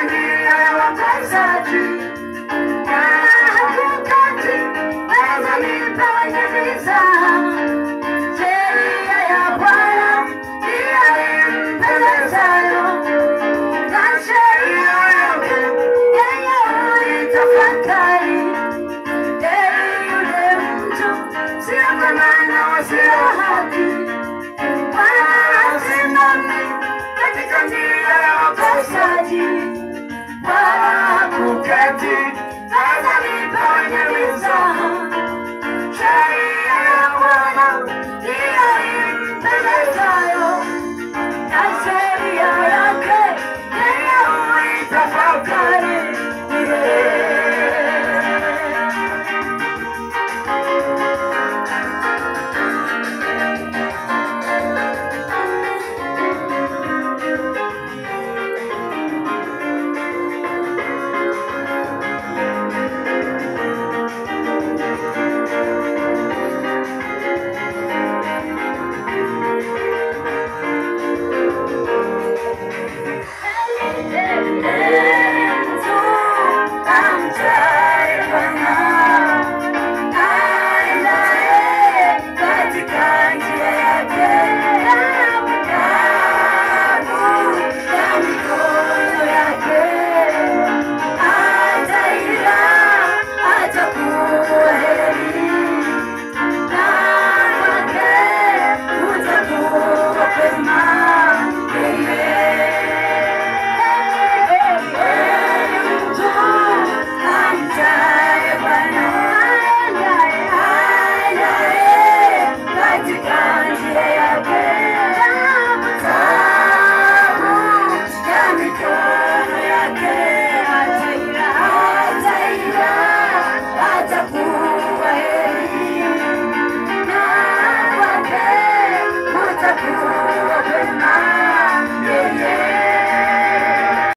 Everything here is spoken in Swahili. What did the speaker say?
njia ya wakosaji, hakukati mezani pa wenye mizaha. Sheria ya Bwana ndiyo impendezayo, na sheria yake yeye huitafakari. Heri yule mtu sio kwa maana wasio haki, wala hasimami katika njia ya wakosaji, wala hakuketi